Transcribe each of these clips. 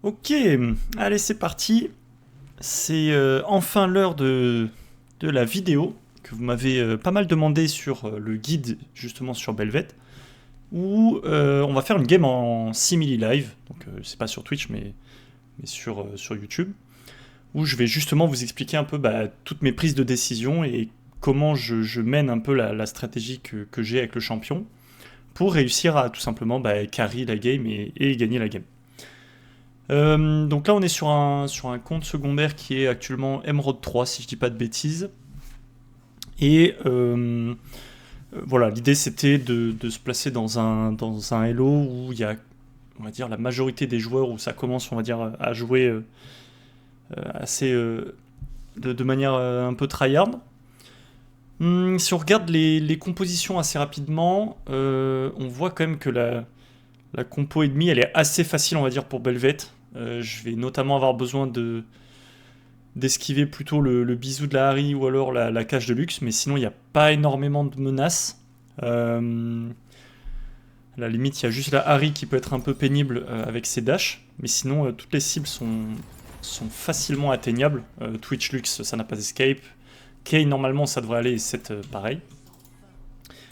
Ok, allez c'est parti. C'est enfin l'heure de la vidéo que vous m'avez pas mal demandé sur le guide justement sur Belvet, où on va faire une game en simili live, donc c'est pas sur Twitch mais sur YouTube, où je vais justement vous expliquer un peu toutes mes prises de décision et comment je mène un peu la stratégie que j'ai avec le champion pour réussir à tout simplement carry la game et gagner la game. Donc là on est sur un compte secondaire qui est actuellement Emerald 3 si je dis pas de bêtises. Et voilà, l'idée c'était de se placer dans un Elo où il y a, on va dire, la majorité des joueurs, où ça commence, on va dire, à jouer assez de manière un peu tryhard. Si on regarde les compositions assez rapidement, on voit quand même que la compo ennemie elle est assez facile, on va dire, pour Belvet. Je vais notamment avoir besoin d'esquiver plutôt le bisou de la Harry ou alors la cage de luxe, mais sinon il n'y a pas énormément de menaces. À la limite, il y a juste la Harry qui peut être un peu pénible avec ses dashs, mais sinon toutes les cibles sont facilement atteignables. Twitch Lux, ça n'a pas d'escape. Kay, normalement, ça devrait aller, et 7 pareil.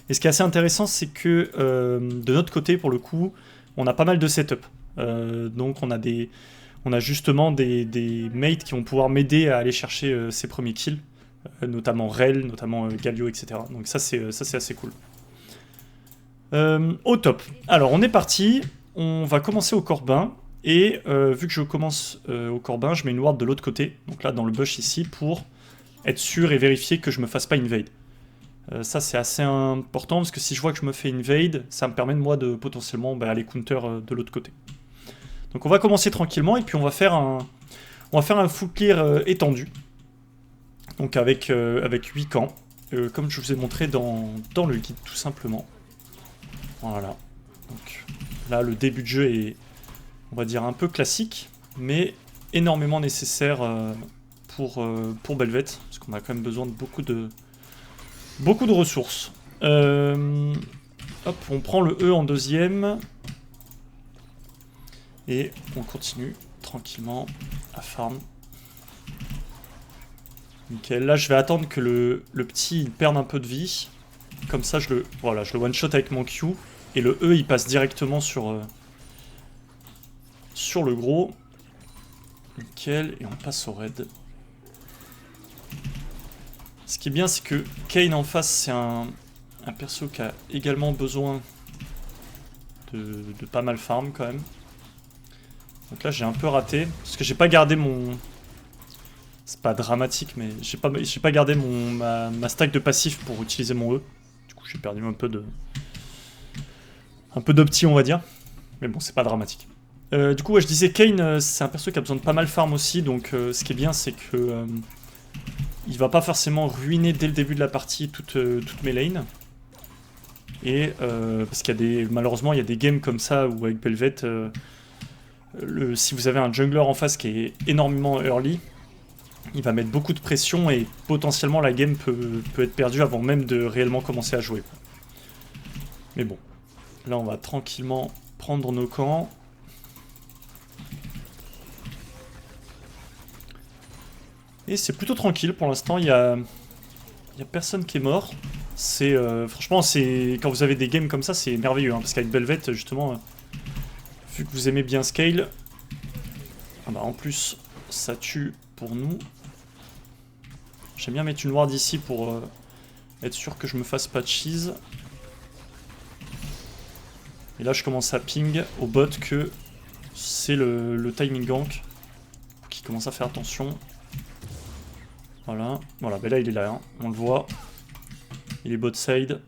Et ce qui est assez intéressant, c'est que de notre côté, pour le coup, on a pas mal de setup. Donc on a justement des mates qui vont pouvoir m'aider à aller chercher ces premiers kills, notamment Rel, notamment Galio, etc. Donc ça c'est assez cool. Au top. Alors on est parti, on va commencer au Corbin, et vu que je commence au Corbin, je mets une ward de l'autre côté, donc là dans le bush ici, pour être sûr et vérifier que je me fasse pas invade. Ça c'est assez important, parce que si je vois que je me fais invade, ça me permet de moi de potentiellement aller counter de l'autre côté. Donc on va commencer tranquillement, et puis on va faire un full clear étendu. Donc avec 8 camps, comme je vous ai montré dans le guide tout simplement. Voilà. Donc là le début de jeu est, on va dire, un peu classique, mais énormément nécessaire pour Belvet, parce qu'on a quand même besoin de beaucoup de ressources. Hop, on prend le E en deuxième. Et on continue tranquillement à farm. Nickel. Là, je vais attendre que le petit il perde un peu de vie. Comme ça, je le one-shot avec mon Q. Et le E, il passe directement sur le gros. Nickel. Et on passe au raid. Ce qui est bien, c'est que Kayn en face, c'est un perso qui a également besoin de pas mal farm quand même. Donc là j'ai un peu raté, parce que j'ai pas gardé mon... C'est pas dramatique, mais j'ai pas gardé ma stack de passif pour utiliser mon E. Du coup j'ai perdu un peu d'opti, on va dire. Mais bon, c'est pas dramatique. Du coup, ouais, je disais, Kayn, c'est un perso qui a besoin de pas mal farm aussi, donc ce qui est bien, c'est que il va pas forcément ruiner dès le début de la partie toutes mes lanes. Et parce qu'il y a malheureusement, il y a des games comme ça où avec Belvet... si vous avez un jungler en face qui est énormément early, il va mettre beaucoup de pression et potentiellement la game peut être perdue avant même de réellement commencer à jouer. Mais bon, là on va tranquillement prendre nos camps. Et c'est plutôt tranquille pour l'instant, il y a personne qui est mort. Franchement, quand vous avez des games comme ça, c'est merveilleux, hein, parce qu'avec Belvet, justement... vu que vous aimez bien scale, en plus ça tue pour nous. J'aime bien mettre une ward ici pour être sûr que je me fasse pas de cheese. Et là je commence à ping au bot que c'est le timing gank. Faut qu'il commence à faire attention. Voilà, là il est là, hein. On le voit. Il est bot side.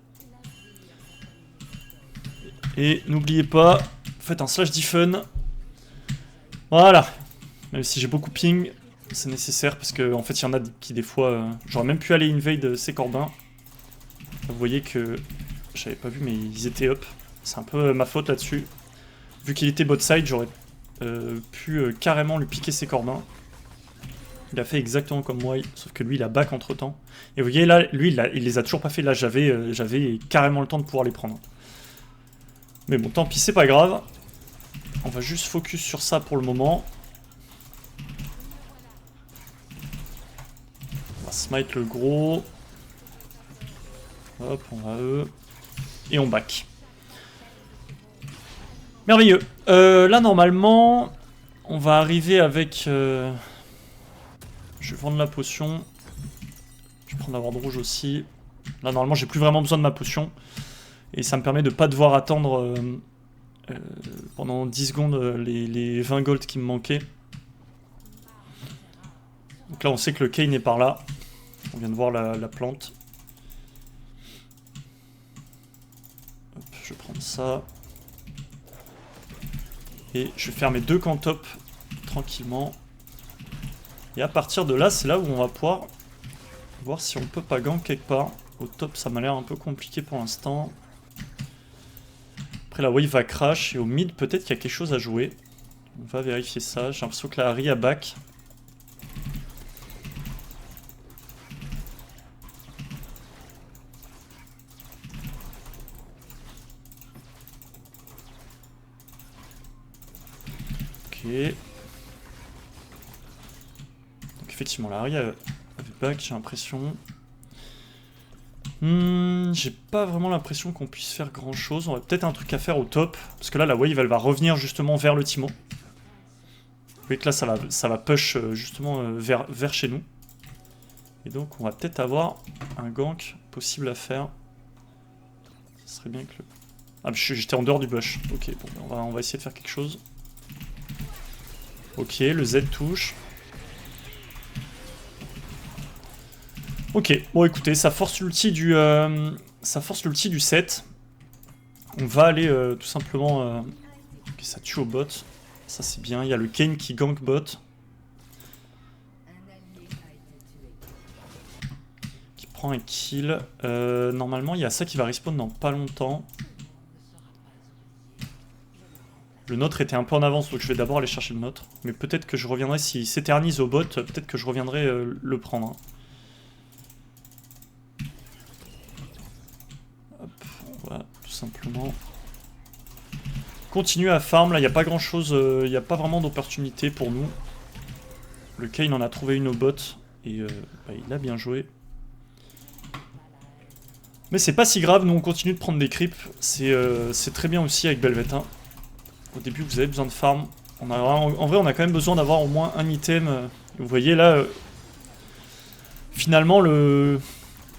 Et n'oubliez pas, faites un slash defun. Voilà. Même si j'ai beaucoup ping, c'est nécessaire parce qu'en fait il y en a qui des fois... j'aurais même pu aller invade ces Corbins. Vous voyez que... j'avais pas vu mais ils étaient up. C'est un peu ma faute là-dessus. Vu qu'il était bot side, j'aurais pu carrément lui piquer ses Corbins. Il a fait exactement comme moi, sauf que lui il a back entre temps. Et vous voyez là, lui il les a toujours pas fait. Là j'avais carrément le temps de pouvoir les prendre. Mais bon, tant pis, c'est pas grave. On va juste focus sur ça pour le moment. On va smite le gros. Hop, on va eux. Et on back. Merveilleux. Là, normalement, on va arriver avec... Je vais vendre la potion. Je vais prendre la ward rouge aussi. Là, normalement, j'ai plus vraiment besoin de ma potion. Et ça me permet de pas devoir attendre pendant 10 secondes les 20 gold qui me manquaient. Donc là, on sait que le Kayn est par là. On vient de voir la plante. Hop, je vais prendre ça. Et je vais faire mes 2 camps top tranquillement. Et à partir de là, c'est là où on va pouvoir voir si on peut pas gank quelque part. Au top, ça m'a l'air un peu compliqué pour l'instant. Après, la wave va crash. Et au mid, peut-être qu'il y a quelque chose à jouer. On va vérifier ça. J'ai l'impression que la Harry a back. Ok. Donc effectivement, la Harry avait back, j'ai l'impression. J'ai pas vraiment l'impression qu'on puisse faire grand chose. On aurait peut-être un truc à faire au top. Parce que là, la wave, elle va revenir justement vers le Timo. Vous voyez que là, ça va push justement vers chez nous. Et donc, on va peut-être avoir un gank possible à faire. Ça serait bien que le... Ah, j'étais en dehors du bush. Ok, bon, on va essayer de faire quelque chose. Ok, le Z touche. Ok, bon écoutez, ça force l'ulti du 7. On va aller tout simplement... Ok, ça tue au bot. Ça c'est bien, il y a le Kayn qui gank bot. Qui prend un kill. Normalement, il y a ça qui va respawn dans pas longtemps. Le nôtre était un peu en avance, donc je vais d'abord aller chercher le nôtre. Mais peut-être que je reviendrai, s'il s'éternise au bot, peut-être que je reviendrai le prendre. Hop, on va tout simplement continuer à farm. Là, il n'y a pas grand-chose, il n'y a pas vraiment d'opportunité pour nous. Le Kayn en a trouvé une au bot, et bah, il a bien joué. Mais c'est pas si grave, nous on continue de prendre des creeps. C'est très bien aussi avec Belvet 1. Au début, vous avez besoin de farm. En vrai, on a quand même besoin d'avoir au moins un item. Vous voyez là, finalement, le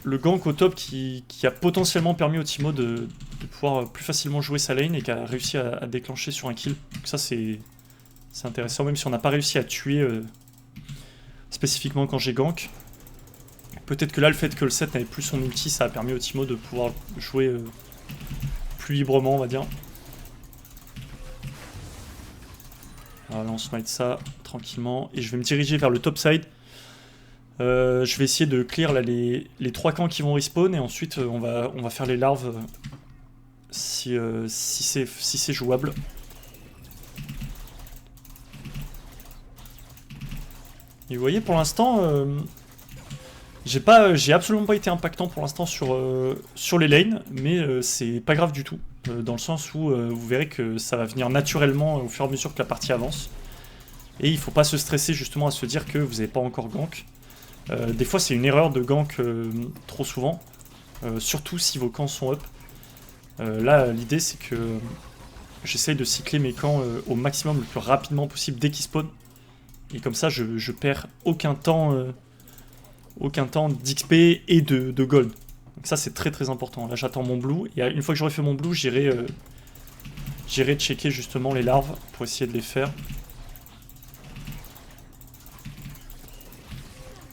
gank au top qui a potentiellement permis au Timo de pouvoir plus facilement jouer sa lane et qui a réussi à déclencher sur un kill. Donc ça, c'est intéressant, même si on n'a pas réussi à tuer spécifiquement quand j'ai gank. Peut-être que là, le fait que le 7 n'avait plus son ulti, ça a permis au Timo de pouvoir jouer plus librement, on va dire. Voilà, on smite ça tranquillement. Et je vais me diriger vers le top side. Je vais essayer de clear là, les 3 camps qui vont respawn. Et ensuite, on va faire les larves si c'est jouable. Et vous voyez, pour l'instant, j'ai absolument pas été impactant pour l'instant sur les lanes. Mais c'est pas grave du tout. Dans le sens où vous verrez que ça va venir naturellement au fur et à mesure que la partie avance. Et il faut pas se stresser justement à se dire que vous n'avez pas encore gank. Des fois c'est une erreur de gank trop souvent. Surtout si vos camps sont up. Là l'idée c'est que j'essaye de cycler mes camps au maximum le plus rapidement possible dès qu'ils spawnent. Et comme ça je perds aucun temps d'XP et de gold. Donc ça c'est très très important. Là j'attends mon blue et une fois que j'aurai fait mon blue j'irai checker justement les larves pour essayer de les faire.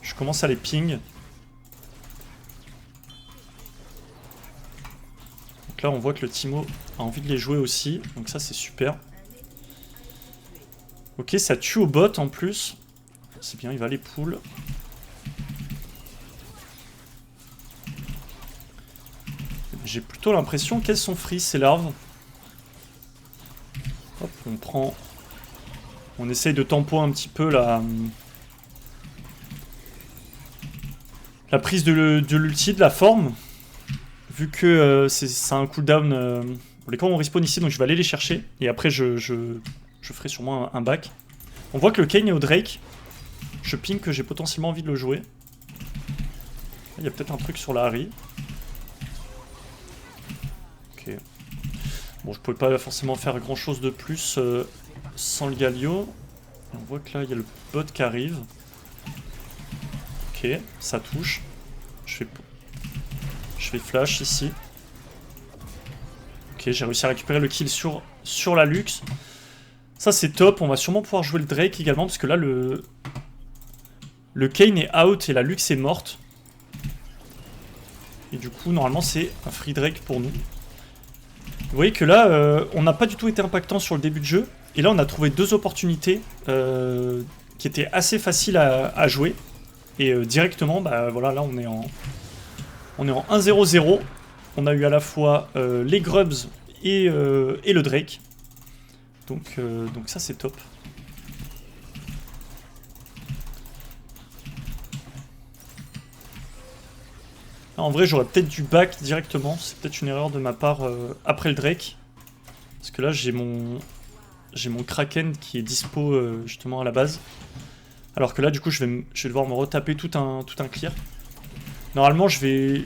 Je commence à les ping. Donc là on voit que le Timo a envie de les jouer aussi. Donc ça c'est super. Ok, ça tue au bot en plus. C'est bien, il va les pull. J'ai plutôt l'impression qu'elles sont free ces larves. Hop, on prend... On essaye de tempo un petit peu la prise de l'ulti, de la forme. Vu que c'est un cooldown... les camps vont respawn ici, donc je vais aller les chercher. Et après je je ferai sûrement un back. On voit que le Kayn est au Drake. Je ping que j'ai potentiellement envie de le jouer. Il y a peut-être un truc sur la Harry. Ok. Bon, je pouvais pas forcément faire grand chose de plus sans le Galio. On voit que là, il y a le bot qui arrive. Ok, ça touche. Je fais flash ici. Ok, j'ai réussi à récupérer le kill sur la Lux. Ça, c'est top. On va sûrement pouvoir jouer le Drake également, parce que là, le Kayn est out et la Lux est morte. Et du coup, normalement, c'est un free Drake pour nous. Vous voyez que là, on n'a pas du tout été impactant sur le début de jeu. Et là, on a trouvé deux opportunités qui étaient assez faciles à jouer. Et directement, bah voilà, là, on est en 1-0-0. On a eu à la fois les Grubs et le Drake. Donc ça, c'est top. En vrai, j'aurais peut-être dû back directement. C'est peut-être une erreur de ma part après le Drake. Parce que là, j'ai mon Kraken qui est dispo justement à la base. Alors que là, du coup, je vais devoir me retaper tout un clear. Normalement, je vais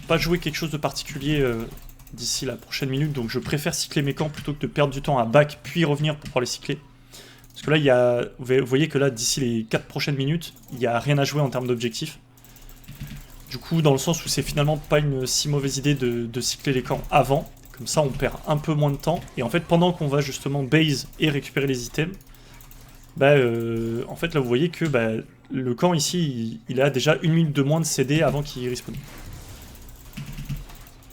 pas jouer quelque chose de particulier d'ici la prochaine minute. Donc, je préfère cycler mes camps plutôt que de perdre du temps à back puis revenir pour pouvoir les cycler. Parce que là, vous voyez que là, d'ici les 4 prochaines minutes, il n'y a rien à jouer en termes d'objectifs. Du coup, dans le sens où c'est finalement pas une si mauvaise idée de cycler les camps avant. Comme ça, on perd un peu moins de temps. Et en fait, pendant qu'on va justement base et récupérer les items, bah, en fait, là, vous voyez que bah, le camp ici, il a déjà 1 minute de moins de CD avant qu'il respawn.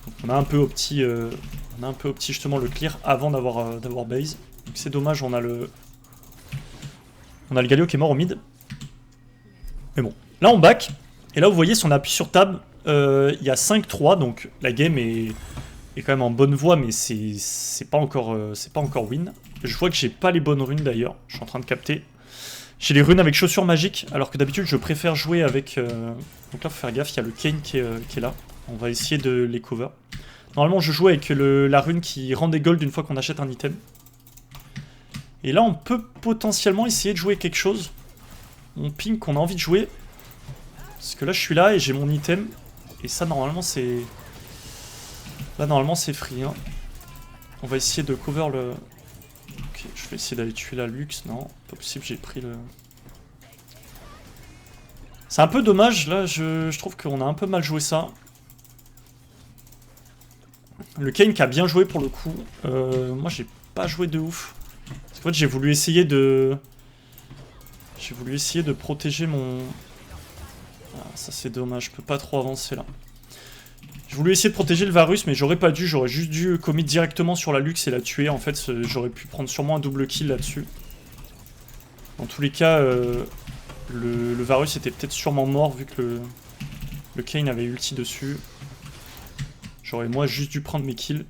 Donc, on a un peu opti justement le clear avant d'avoir base. Donc c'est dommage, on a le Galio qui est mort au mid. Mais bon, là on back. Et là, vous voyez, si on appuie sur tab, il y a 5-3, donc la game est quand même en bonne voie, mais c'est pas encore win. Je vois que j'ai pas les bonnes runes d'ailleurs, je suis en train de capter. J'ai les runes avec chaussures magiques, alors que d'habitude je préfère jouer avec... Donc là, faut faire gaffe, il y a le Kayn qui est là. On va essayer de les cover. Normalement, je joue avec la rune qui rend des gold une fois qu'on achète un item. Et là, on peut potentiellement essayer de jouer quelque chose. On ping qu'on a envie de jouer. Parce que là, je suis là et j'ai mon item. Et ça, normalement, c'est... Là, normalement, c'est free. Hein. On va essayer de cover le... Ok, je vais essayer d'aller tuer la Lux. Non, pas possible, j'ai pris le... C'est un peu dommage, là, je trouve qu'on a un peu mal joué ça. Le Kayn qui a bien joué pour le coup. Moi, j'ai pas joué de ouf. Parce qu'en fait, j'ai voulu essayer de protéger mon... Ah, ça, c'est dommage, je peux pas trop avancer, là. J'ai voulu essayer de protéger le Varus, mais j'aurais pas dû, j'aurais juste dû commit directement sur la Lux et la tuer. En fait, j'aurais pu prendre sûrement un double kill là-dessus. Dans tous les cas, le Varus était peut-être sûrement mort vu que le Kayn avait ulti dessus. J'aurais moi juste dû prendre mes kills.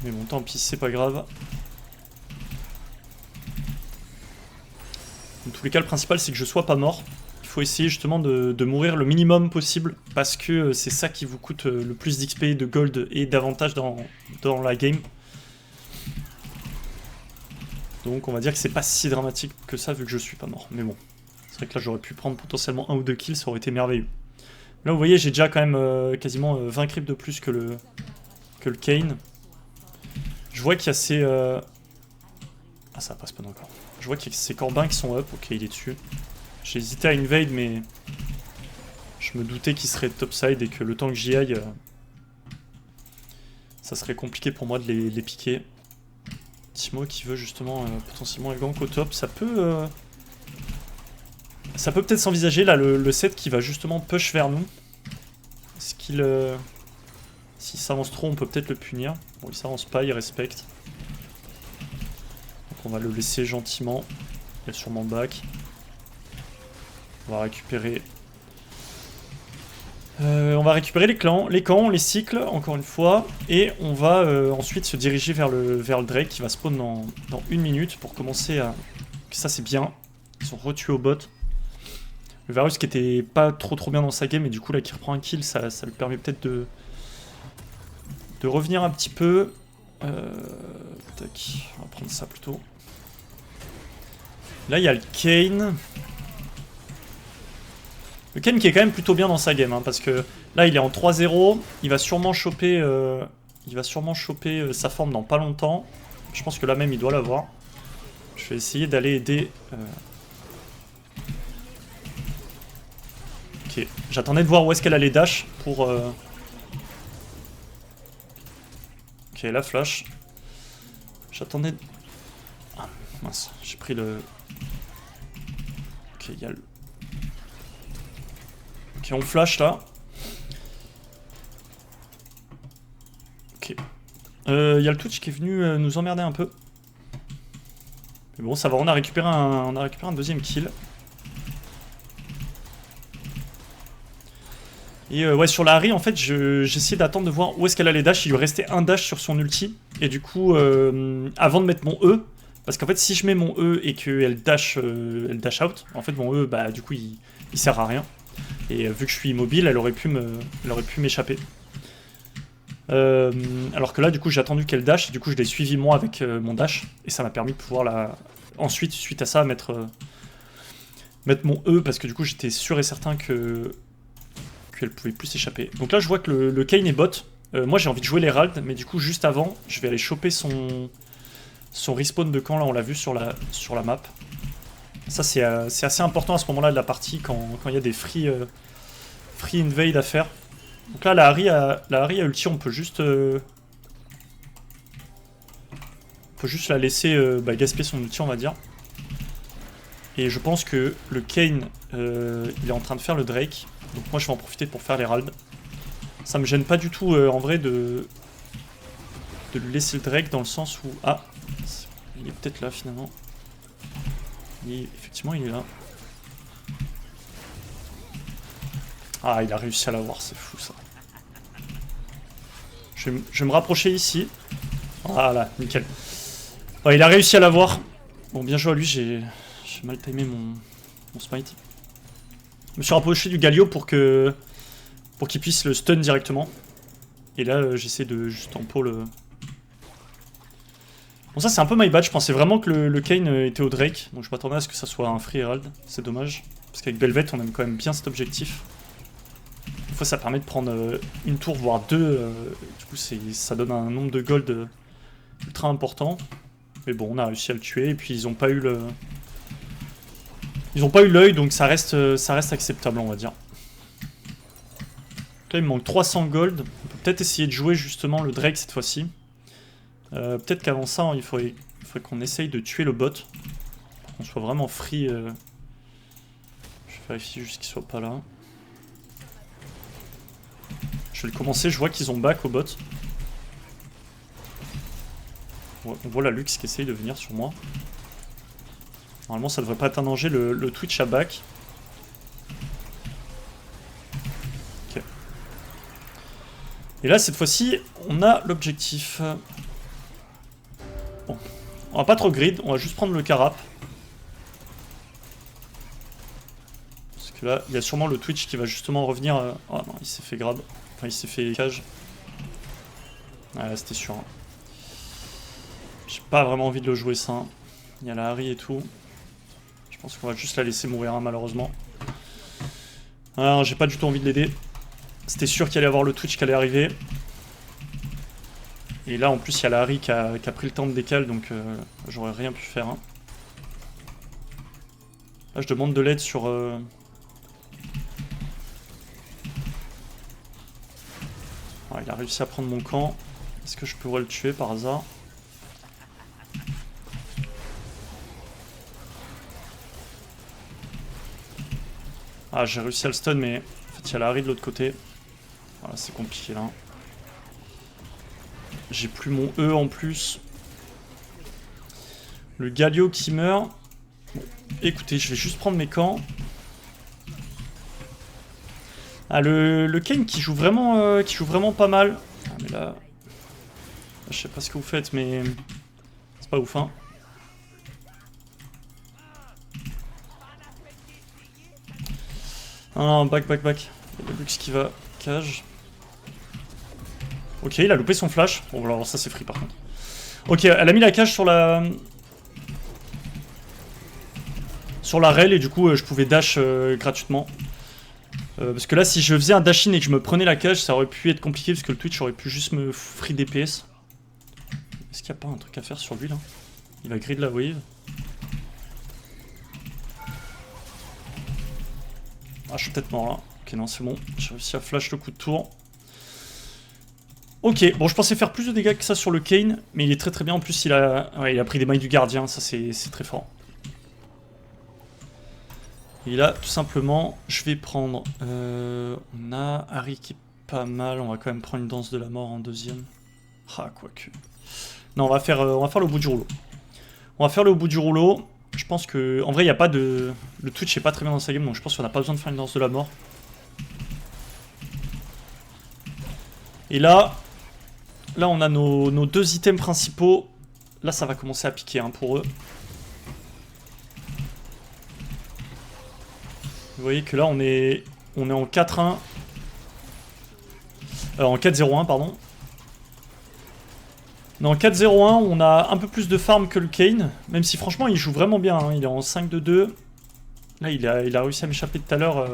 Mais bon, tant pis, c'est pas grave. Dans tous les cas, le principal, c'est que je sois pas mort. Il faut essayer justement de mourir le minimum possible, parce que c'est ça qui vous coûte le plus d'XP, de gold et d'avantage dans la game. Donc on va dire que c'est pas si dramatique que ça, vu que je suis pas mort. Mais bon, c'est vrai que là, j'aurais pu prendre potentiellement 1 ou 2 kills, ça aurait été merveilleux. Là, vous voyez, j'ai déjà quand même quasiment 20 creeps de plus que le Kayn. Je vois qu'il y a ces... Ah, ça passe pas encore. Je vois qu'il y a ces Corbins qui sont up. Ok, il est dessus. J'ai hésité à invade, mais... Je me doutais qu'il serait topside et que le temps que j'y aille... Ça serait compliqué pour moi de les piquer. Timo qui veut justement potentiellement les gank au top. Ça peut... Ça peut peut-être s'envisager, là, le set qui va justement push vers nous. Est-ce qu'il... S'il s'avance trop, on peut peut-être le punir. Bon, il s'avance pas, il respecte. Donc on va le laisser gentiment. Il est sûrement back. On va récupérer... les camps, on les cycle, encore une fois. Et on va ensuite se diriger vers le Drake qui va spawn dans 1 minute pour commencer à... Ça, c'est bien. Ils sont retués au bot. Le Varus qui était pas trop bien dans sa game, et du coup là qui reprend un kill, ça lui permet peut-être de revenir un petit peu. Tac, on va prendre ça plutôt. Là, il y a le Kayn. Le Kayn qui est quand même plutôt bien dans sa game, hein, parce que là, il est en 3-0. Il va sûrement choper, sa forme dans pas longtemps. Je pense que là même, il doit l'avoir. Je vais essayer d'aller aider... Ok, j'attendais de voir où est-ce qu'elle allait dash pour... Ok, la flash. J'attendais... Ah, mince, j'ai pris le... Ok, il y a le... Ok, on flash là. Ok. Il y a le Twitch qui est venu nous emmerder un peu. Mais bon, ça va, on a récupéré un deuxième kill. Et ouais, sur la Harry, en fait, j'essayais d'attendre de voir où est-ce qu'elle allait dash. Il lui restait un dash sur son ulti. Et du coup, avant de mettre mon E, parce qu'en fait, si je mets mon E et qu'elle dash out, en fait, mon E, bah, du coup, il sert à rien. Et vu que je suis immobile, elle aurait pu m'échapper. Alors que là, du coup, j'ai attendu qu'elle dash. Du coup, je l'ai suivi moi avec mon dash. Et ça m'a permis de pouvoir la... Ensuite, suite à ça, mettre mon E, parce que du coup, j'étais sûr et certain qu'elle pouvait plus s'échapper. Donc là, je vois que le Kayn est bot. Moi, j'ai envie de jouer l'Herald, mais du coup, juste avant, je vais aller choper son respawn de camp. Là, on l'a vu sur la map. Ça, c'est assez important à ce moment-là de la partie, quand il y a des free invade à faire. Donc là, la Harry a ulti, on peut juste la laisser gaspiller son ulti, on va dire. Et je pense que le Kayn, il est en train de faire le Drake. Donc moi, je vais en profiter pour faire l'Herald. Ça me gêne pas du tout, en vrai, de lui laisser le Drake, dans le sens où... Ah, il est peut-être là, finalement. Effectivement, il est là. Ah, il a réussi à l'avoir, c'est fou, ça. Je vais me rapprocher ici. Voilà, nickel. Ouais, il a réussi à l'avoir. Bon, bien joué à lui, j'ai mal timé mon smite. Je me suis rapproché du Galio pour qu'il puisse le stun directement. Et là, j'essaie de juste en le... Bon, ça c'est un peu my bad, je pensais vraiment que le Kayn était au Drake, donc je m'attendais à ce que ça soit un free Herald, c'est dommage. Parce qu'avec Belvet, on aime quand même bien cet objectif. Des fois, ça permet de prendre une tour, voire deux, du coup ça donne un nombre de gold ultra important. Mais bon, on a réussi à le tuer, et puis ils ont pas eu le... Ils ont pas eu l'œil, donc ça reste acceptable, on va dire. Là, il me manque 300 gold, on peut peut-être essayer de jouer justement le Drake cette fois-ci. Peut-être qu'avant ça, il faudrait qu'on essaye de tuer le bot. Pour qu'on soit vraiment free. Je vérifie juste qu'il soit pas là. Je vais le commencer, je vois qu'ils ont back au bot. On voit la Lux qui essaye de venir sur moi. Normalement, ça devrait pas être un danger, le Twitch à back. Ok. Et là, cette fois-ci, on a l'objectif. Bon, on va pas trop grid, on va juste prendre le carap. Parce que là, il y a sûrement le Twitch qui va justement revenir... Oh non, il s'est fait grab. Enfin, il s'est fait cage. Ah là, c'était sûr. Hein. J'ai pas vraiment envie de le jouer ça. Hein. Il y a la Harry et tout. Je pense qu'on va juste la laisser mourir, hein, malheureusement. Alors, j'ai pas du tout envie de l'aider. C'était sûr qu'il allait avoir le Twitch qui allait arriver. Et là, en plus, il y a la Harry qui a pris le temps de décal, donc j'aurais rien pu faire. Hein. Là, je demande de l'aide sur... Ah, il a réussi à prendre mon camp. Est-ce que je pourrais le tuer par hasard? Ah, j'ai réussi à le stun, mais en fait, il y a la Harry de l'autre côté. Voilà, c'est compliqué là. J'ai plus mon E en plus. Le Galio qui meurt. Bon, écoutez, je vais juste prendre mes camps. Ah, le Kayn qui joue vraiment pas mal. Ah, mais là, je sais pas ce que vous faites, mais c'est pas ouf, hein. Ah non, back. Il y a le Lux qui va cage. Ok, il a loupé son flash. Bon, alors ça c'est free par contre. Ok, elle a mis la cage sur la... Sur la rail et du coup je pouvais dash gratuitement. Parce que là si je faisais un dash in et que je me prenais la cage, ça aurait pu être compliqué parce que le Twitch aurait pu juste me free DPS. Est-ce qu'il n'y a pas un truc à faire sur lui là? Il va grid la wave. Ah, je suis peut-être mort là. Ok, non, c'est bon. J'ai réussi à flash le coup de tour. Ok, bon, je pensais faire plus de dégâts que ça sur le Kayn, mais il est très très bien. En plus, il a pris des mailles du gardien, ça c'est très fort. Et là, tout simplement, je vais prendre... on a Harry qui est pas mal. On va quand même prendre une danse de la mort en deuxième. Ah, quoique. Non, on va faire le bout du rouleau. On va faire le bout du rouleau. Je pense que... En vrai, il n'y a pas de... Le Twitch est pas très bien dans sa game, donc je pense qu'on n'a pas besoin de faire une danse de la mort. Et là... Là, on a nos deux items principaux. Là, ça va commencer à piquer hein, pour eux. Vous voyez que là, on est en 4-1. En 4-0-1, pardon. En 4-0-1, on a un peu plus de farm que le Kayn. Même si, franchement, il joue vraiment bien. Hein. Il est en 5-2-2. Là, il a réussi à m'échapper tout à l'heure.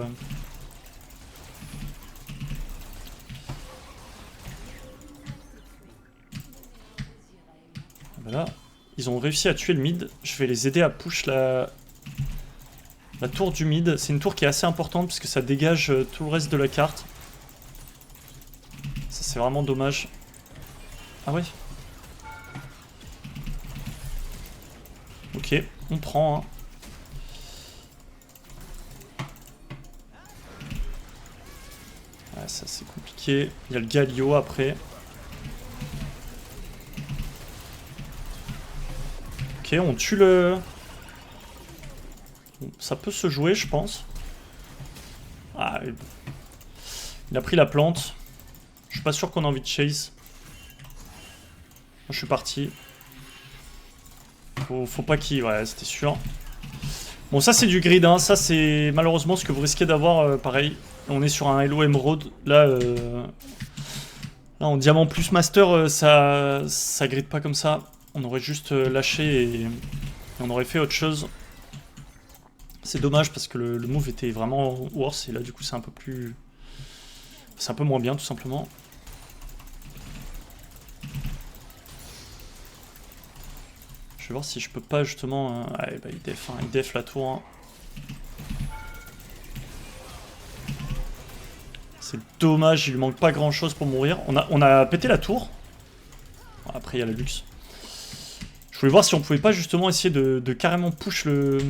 Voilà. Ils ont réussi à tuer le mid. Je vais les aider à push la tour du mid. C'est une tour qui est assez importante parce que ça dégage tout le reste de la carte. Ça, c'est vraiment dommage. Ah ouais. Ok, on prend. Hein. Ouais, ça c'est compliqué. Il y a le Galio après. Ok, on tue le... Ça peut se jouer, je pense. Ah, il a pris la plante. Je suis pas sûr qu'on a envie de chase. Je suis parti. Faut pas qu'il... Ouais, c'était sûr. Bon, ça c'est du grid, hein. Ça c'est malheureusement ce que vous risquez d'avoir, pareil. On est sur un Hello Emerald. Là, là en Diamant plus Master, ça grid pas comme ça. On aurait juste lâché et on aurait fait autre chose. C'est dommage parce que le move était vraiment worse et là du coup c'est un peu plus... C'est un peu moins bien tout simplement. Je vais voir si je peux pas justement... Ouais, bah, il def la tour. Hein. C'est dommage, il lui manque pas grand chose pour mourir. On a pété la tour. Après il y a la luxe. Je voulais voir si on pouvait pas justement essayer de carrément push le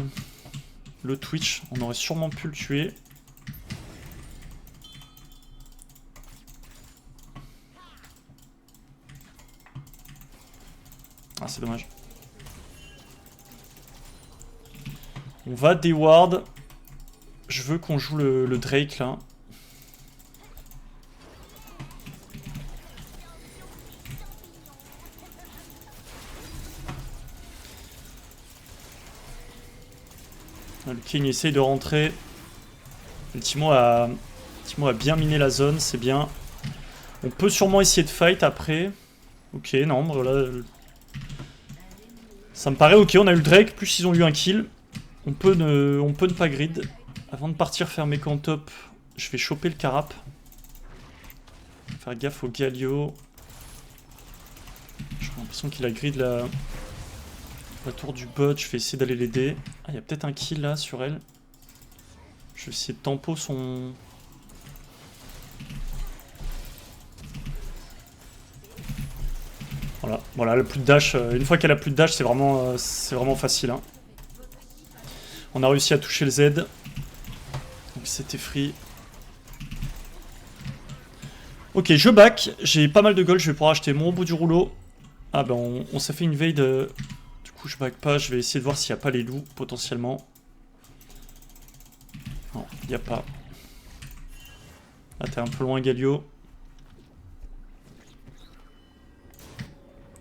Twitch. On aurait sûrement pu le tuer. Ah, c'est dommage. On va Deward. Je veux qu'on joue le Drake là. Le King essaye de rentrer. Le Timo a bien miné la zone, c'est bien. On peut sûrement essayer de fight après. Ok, non, voilà. Ça me paraît ok, on a eu le Drake, plus ils ont eu un kill. On peut ne pas grid. Avant de partir faire mes camps top, je vais choper le Carap. Faire gaffe au Galio. J'ai l'impression qu'il a grid la tour du bot, je vais essayer d'aller l'aider. Ah, il y a peut-être un kill là sur elle. Je vais essayer de tempo son... Voilà, elle a plus de dash. Une fois qu'elle a plus de dash, c'est vraiment facile. Hein. On a réussi à toucher le Z. Donc c'était free. Ok, je back. J'ai pas mal de gold, je vais pouvoir acheter mon bout du rouleau. Ah ben on s'est fait une veille de... Du coup je back pas, je vais essayer de voir s'il n'y a pas les loups potentiellement. Non, il n'y a pas. Là t'es un peu loin Galio.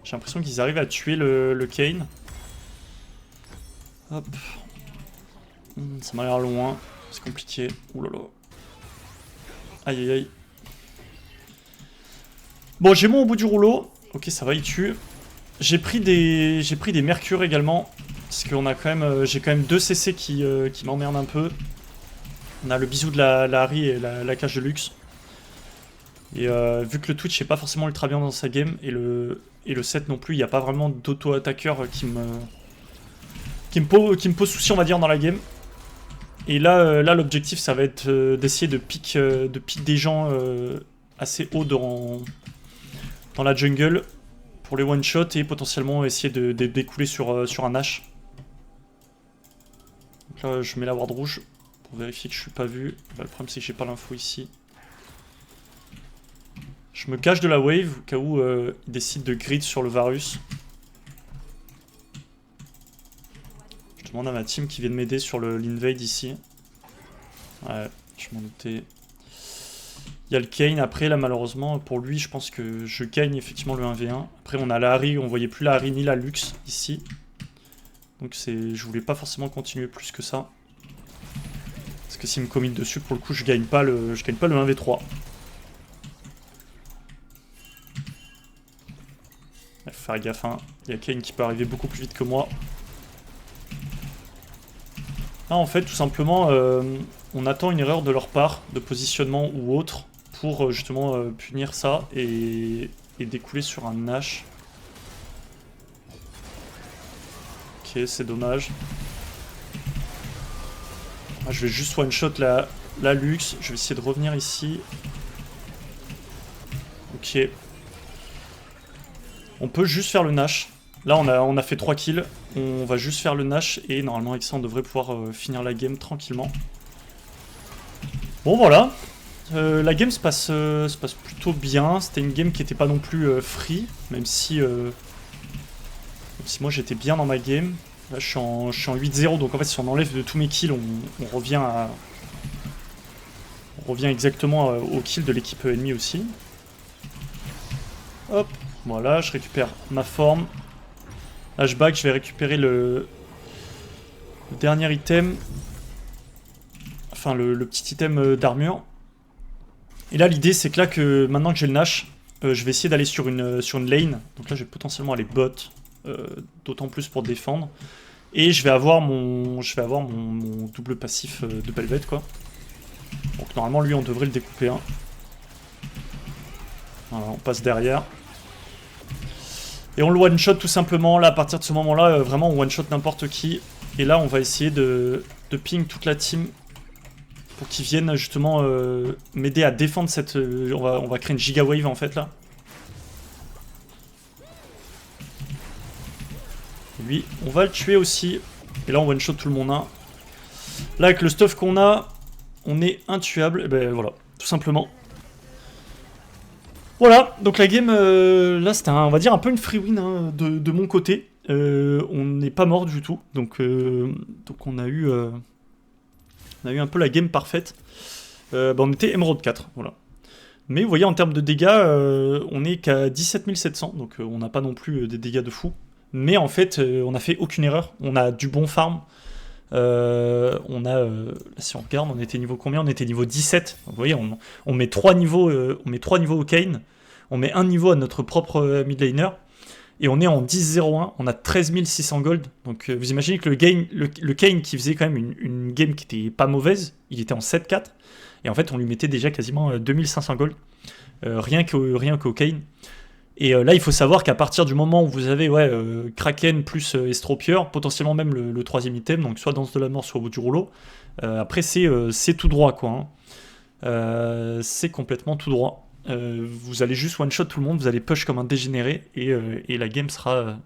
J'ai l'impression qu'ils arrivent à tuer le Kayn. Hop. Ça m'a l'air loin. C'est compliqué. Oulala. Aïe aïe aïe. Bon, j'ai mon au bout du rouleau. Ok, ça va, il tue. j'ai pris des mercures également. Parce qu'on a quand même, j'ai quand même 2 CC qui m'emmerdent un peu. On a le bisou de la Harry et la cage de luxe. Et vu que le Twitch est pas forcément ultra bien dans sa game, et le 7 non plus, il n'y a pas vraiment d'auto-attaqueur qui me pose souci, on va dire, dans la game. Et là l'objectif, ça va être d'essayer de pick des gens assez haut dans la jungle pour les one-shot et potentiellement essayer de découler sur un Nash. Donc là, je mets la ward rouge pour vérifier que je suis pas vu. Là, le problème, c'est que j'ai pas l'info ici. Je me cache de la wave au cas où il décide de grid sur le Varus. Je demande à ma team qui vient de m'aider sur l'invade ici. Ouais, je m'en doutais. Il y a le Kayn après, là malheureusement, pour lui, je pense que je gagne effectivement le 1v1. Après, on a la Harry, on voyait plus la Harry ni la Lux ici. Donc je voulais pas forcément continuer plus que ça. Parce que s'il me commit dessus, pour le coup, je gagne pas le 1v3. Il faut faire gaffe, hein. Il y a Kayn qui peut arriver beaucoup plus vite que moi. Là, en fait, tout simplement, on attend une erreur de leur part, de positionnement ou autre, pour justement punir ça et découler sur un Nash. Ok, c'est dommage. Ah, je vais juste one-shot la Lux. Je vais essayer de revenir ici. Ok. On peut juste faire le Nash. Là, on a fait 3 kills. On va juste faire le Nash. Et normalement, avec ça, on devrait pouvoir finir la game tranquillement. Bon, voilà. La game se passe plutôt bien. C'était une game qui n'était pas non plus free. Même si moi, j'étais bien dans ma game. Là, je suis en 8-0. Donc, en fait, si on enlève de tous mes kills, on revient à... On revient exactement au kill de l'équipe ennemie aussi. Hop. Voilà, je récupère ma forme. Hashback, je vais récupérer le dernier item. Enfin, le petit item d'armure. Et là, l'idée, c'est que là, maintenant que j'ai le Nash, je vais essayer d'aller sur une lane. Donc là, je vais potentiellement aller bot. D'autant plus pour défendre. Et je vais avoir mon double passif de Belvet, quoi. Donc normalement, lui, on devrait le découper. Hein. Voilà, on passe derrière. Et on le one-shot tout simplement. Là, à partir de ce moment-là, vraiment, on one-shot n'importe qui. Et là, on va essayer de ping toute la team pour qu'ils viennent justement m'aider à défendre cette... on va créer une giga wave en fait, là. Et lui, on va le tuer aussi. Et là, on one-shot tout le monde. Hein. Là, avec le stuff qu'on a, on est intuable. Et ben voilà, tout simplement. Voilà, donc la game, là c'était on va dire un peu une free win hein, de mon côté. On n'est pas mort du tout, donc on a eu un peu la game parfaite. On était Emerald 4, voilà. Mais vous voyez, en termes de dégâts, on est qu'à 17 700, donc on n'a pas non plus des dégâts de fou. Mais en fait, on n'a fait aucune erreur, on a du bon farm. Là, si on regarde, on était niveau combien? On était niveau 17. Vous voyez, on met 3 niveaux, au Kayn, on met un niveau à notre propre mid laner, et on est en 10-0-1, on a 13 600 gold. Donc vous imaginez que le Kayn qui faisait quand même une game qui était pas mauvaise, il était en 7-4, et en fait on lui mettait déjà quasiment 2500 gold, rien qu'au Kayn. Et là, il faut savoir qu'à partir du moment où vous avez Kraken plus Estropieur, potentiellement même le troisième item, donc soit Danse de la Mort, soit au bout du rouleau, après c'est tout droit, quoi. Hein. C'est complètement tout droit. Vous allez juste one-shot tout le monde, vous allez push comme un dégénéré, et la game sera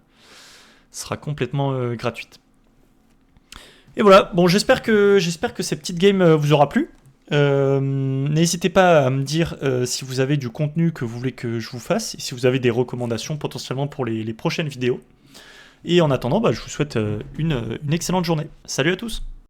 complètement gratuite. Et voilà, bon, j'espère que ces petites games vous aura plu. N'hésitez pas à me dire si vous avez du contenu que vous voulez que je vous fasse et si vous avez des recommandations potentiellement pour les prochaines vidéos. Et en attendant, je vous souhaite une excellente journée. Salut à tous!